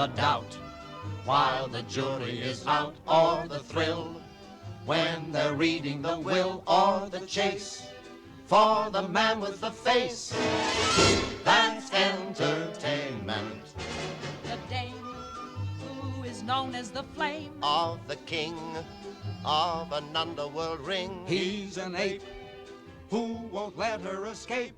the doubt while the jury is out, or the thrill when they're reading the will, or the chase for the man with the face. That's entertainment. The dame who is known as the flame Of the king of an underworld ring. He's an ape who won't let her escape.